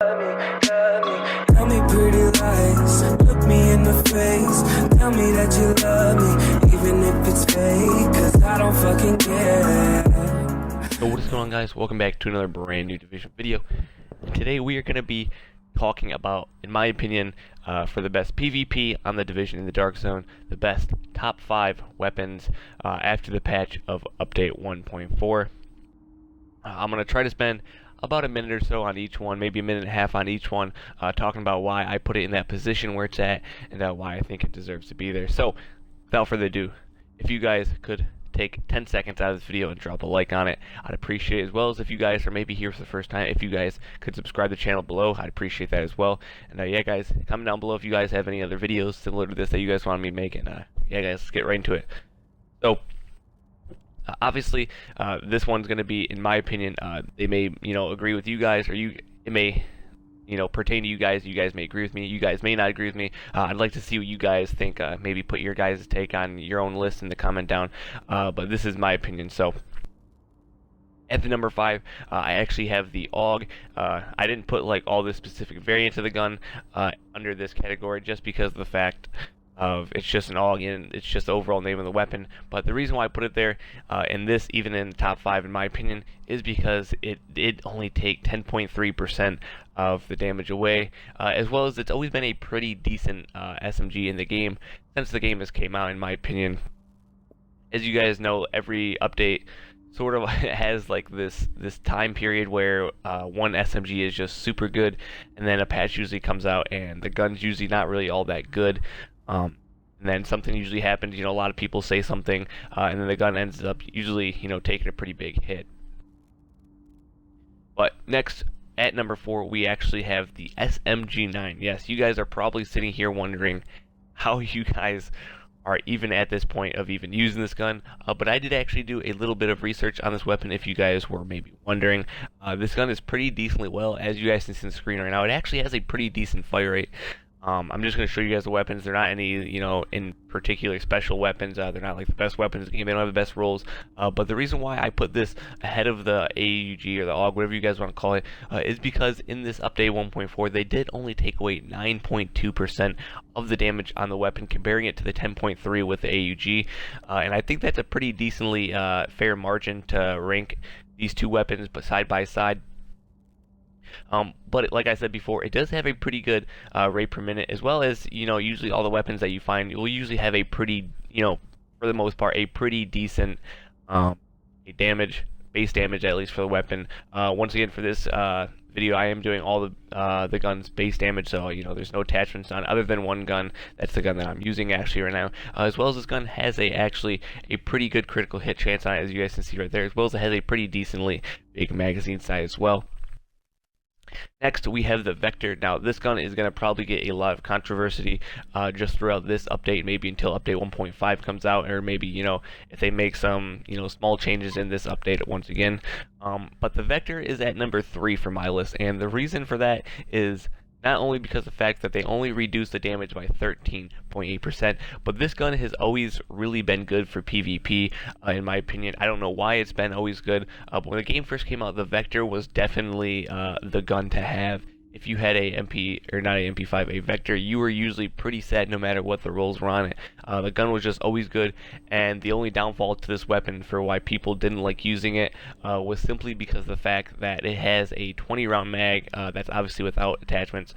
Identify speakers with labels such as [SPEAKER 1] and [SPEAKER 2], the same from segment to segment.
[SPEAKER 1] Tell me pretty lies, look me in the face. Tell me that you love me, even if it's fake, cause I don't fucking care.
[SPEAKER 2] So what is going on, guys? Welcome back to another brand new Division video. And today we are going to be talking about, in my opinion, for the best PvP on the Division in the Dark Zone, the best top 5 weapons after the patch of update 1.4. I'm going to try to spend about a minute or so on each one, maybe a minute and a half on each one, talking about why I put it in that position where it's at, and why I think it deserves to be there. So, without further ado, if you guys could take 10 seconds out of this video and drop a like on it, I'd appreciate it, as well as if you guys are maybe here for the first time, if you guys could subscribe to the channel below, I'd appreciate that as well. And yeah, guys, comment down below if you guys have any other videos similar to this that you guys want me to make, and yeah, guys, let's get right into it. So, obviously, this one's going to be, in my opinion, they may, agree with you guys, or it may, pertain to you guys. You guys may agree with me. You guys may not agree with me. I'd like to see what you guys think. Maybe put your guys' take on your own list in the comment down. But this is my opinion. So, at the number 5, I actually have the AUG. I didn't put like all the specific variants of the gun under this category, just because of the fact of it's just an AUG and it's just the overall name of the weapon. But the reason why I put it there, and this even in the top 5 in my opinion, is because it did only take 10.3% of the damage away, as well as it's always been a pretty decent SMG in the game since the game has came out, in my opinion. As you guys know, every update sort of has like this time period where one SMG is just super good, and then a patch usually comes out and the gun's usually not really all that good. And then something usually happens, a lot of people say something, and then the gun ends up usually, taking a pretty big hit. But next, at number 4, we actually have the SMG9. Yes, you guys are probably sitting here wondering how you guys are even at this point of even using this gun, but I did actually do a little bit of research on this weapon, if you guys were maybe wondering. This gun is pretty decently well, as you guys can see on the screen right now. It actually has a pretty decent fire rate. I'm just going to show you guys the weapons. They're not any, in particular special weapons. They're not like the best weapons in the game. They don't have the best rolls. But the reason why I put this ahead of the AUG or the AUG, whatever you guys want to call it, is because in this update 1.4, they did only take away 9.2% of the damage on the weapon, comparing it to the 10.3 with the AUG. And I think that's a pretty decently fair margin to rank these two weapons side by side. But like I said before, it does have a pretty good rate per minute, as well as, usually all the weapons that you find will usually have a pretty, for the most part, a pretty decent base damage, at least for the weapon. Once again, for this video, I am doing all the gun's base damage, so, there's no attachments on other than one gun. That's the gun that I'm using actually right now. As well as this gun has actually a pretty good critical hit chance on it, as you guys can see right there, as well as it has a pretty decently big magazine size as well. Next, we have the Vector. Now, this gun is going to probably get a lot of controversy just throughout this update, maybe until update 1.5 comes out, or maybe, if they make some, small changes in this update once again. But the Vector is at number 3 for my list, and the reason for that is not only because of the fact that they only reduced the damage by 13.8%, but this gun has always really been good for PvP, in my opinion. I don't know why it's been always good, but when the game first came out, the Vector was definitely the gun to have. If you had a MP5, a Vector, you were usually pretty sad no matter what the rolls were on it. The gun was just always good, and the only downfall to this weapon for why people didn't like using it was simply because of the fact that it has a 20-round mag that's obviously without attachments.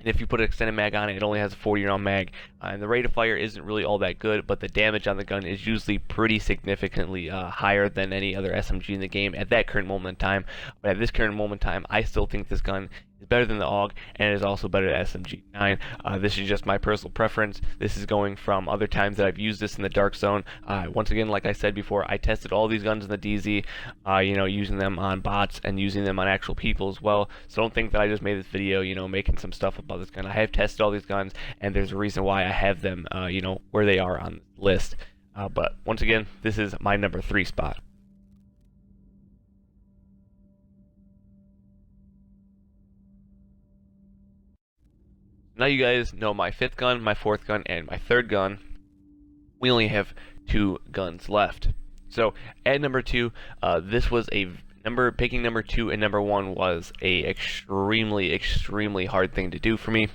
[SPEAKER 2] And if you put an extended mag on it, it only has a 40-round mag, and the rate of fire isn't really all that good, but the damage on the gun is usually pretty significantly higher than any other SMG in the game at that current moment in time. But at this current moment in time, I still think this gun is better than the AUG, and it is also better than SMG9. This is just my personal preference. This is going from other times that I've used this in the Dark Zone. Once again, like I said before, I tested all these guns in the DZ, using them on bots and using them on actual people as well. So don't think that I just made this video, making some stuff about this gun. I have tested all these guns, and there's a reason why I have them, where they are on the list. But once again, this is my number 3 spot. Now you guys know my 5th gun, my 4th gun, and my 3rd gun. We only have 2 guns left. So at number 2, this was a picking number 2 and number 1 was a extremely hard thing to do for me.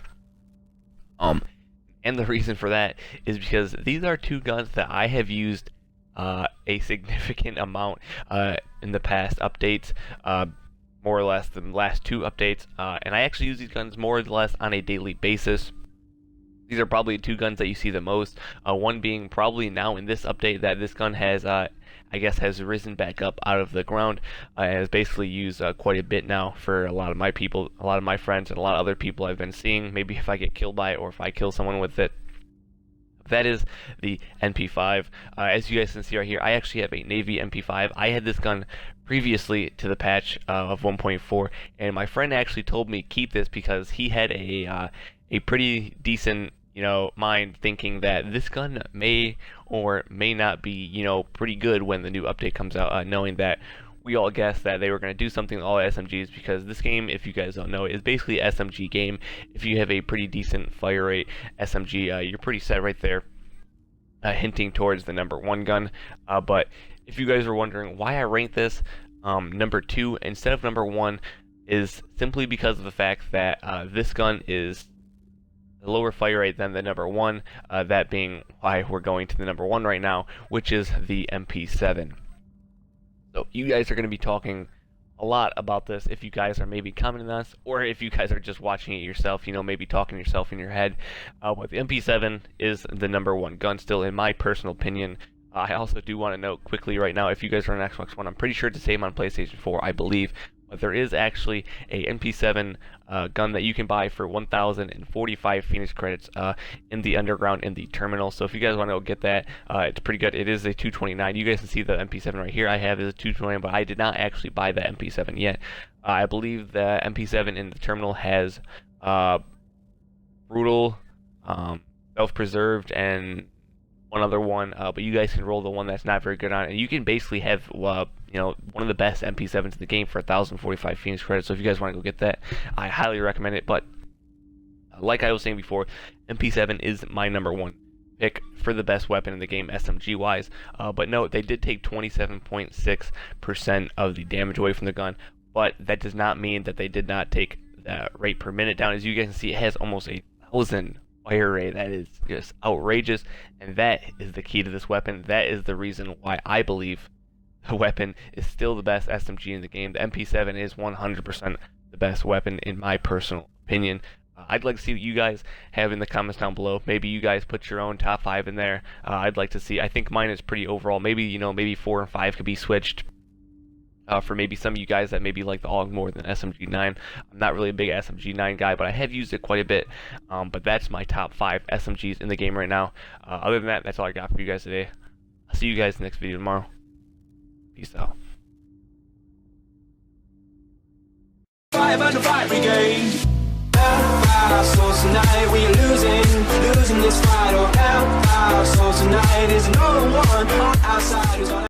[SPEAKER 2] And the reason for that is because these are 2 guns that I have used a significant amount in the past updates, more or less the last 2 updates, and I actually use these guns more or less on a daily basis. These are probably 2 guns that you see the most, one being probably now in this update that this gun has I guess has risen back up out of the ground, has basically used quite a bit now for a lot of my people, a lot of my friends, and a lot of other people I've been seeing, maybe if I get killed by it or if I kill someone with it. That is the MP5. As you guys can see right here, I actually have a Navy MP5. I had this gun previously to the patch of 1.4, and my friend actually told me keep this because he had a pretty decent, mind thinking that this gun may or may not be, pretty good when the new update comes out, knowing that we all guessed that they were going to do something with all SMGs, because this game, if you guys don't know, is basically an SMG game. If you have a pretty decent fire rate SMG, you're pretty set right there, hinting towards the number 1 gun. But if you guys are wondering why I ranked this number 2 instead of number 1, is simply because of the fact that this gun is a lower fire rate than the number 1, that being why we're going to the number 1 right now, which is the MP7. So you guys are going to be talking a lot about this if you guys are maybe commenting on us, or if you guys are just watching it yourself, maybe talking to yourself in your head. But the MP7 is the number 1 gun still, in my personal opinion. I also do want to note quickly right now, if you guys are on Xbox One, I'm pretty sure it's the same on PlayStation 4, I believe. But there is actually a MP7 gun that you can buy for 1,045 Phoenix credits in the underground in the terminal. So if you guys want to go get that, it's pretty good. It is a 229. You guys can see the MP7 right here. I have is a 229, but I did not actually buy the MP7 yet. I believe the MP7 in the terminal has brutal, self-preserved, and one other one, but you guys can roll the one that's not very good on it. And you can basically have one of the best MP7s in the game for 1,045 Phoenix credits. So if you guys want to go get that, I highly recommend it. But like I was saying before, MP7 is my number 1 pick for the best weapon in the game, SMG wise. But note, they did take 27.6% of the damage away from the gun, but that does not mean that they did not take the rate per minute down. As you guys can see, it has almost 1,000 fire rate. That is just outrageous, and that is the key to this weapon. That is the reason why I believe the weapon is still the best SMG in the game. The MP7 is 100% the best weapon in my personal opinion. I'd like to see what you guys have in the comments down below. Maybe you guys put your own top 5 in there. I'd like to see. I think mine is pretty overall. Maybe maybe 4 and 5 could be switched. For maybe some of you guys that maybe like the AUG more than SMG9. I'm not really a big SMG9 guy, but I have used it quite a bit. But that's my top 5 SMGs in the game right now. Other than that, that's all I got for you guys today. I'll see you guys in the next video tomorrow. Peace out.
[SPEAKER 3] 5 under 5 brigade. So tonight we are losing this fight. Oh, so tonight is no one outside who's on.